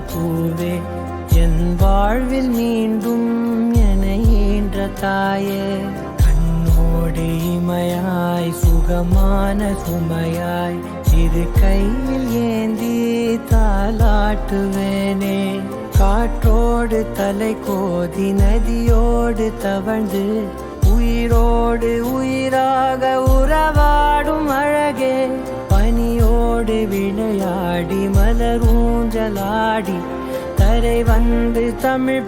பூவே என் வாழ்வில் மீண்டும் என ஈன்ற தாயே கண்ணோடு இமையாய் சுகமான சுமையாய் இரு கையில் ஏந்தி தாலாட்டுவேனே காற்றோடு தலை கோதி நதியோடு தவழ்ந்து உயிரோடு உயிராக உறவாடும் அழகே பனியோடு விளையாடி மலர் ஊஞ்சலாடி தரை வந்து தமிழ்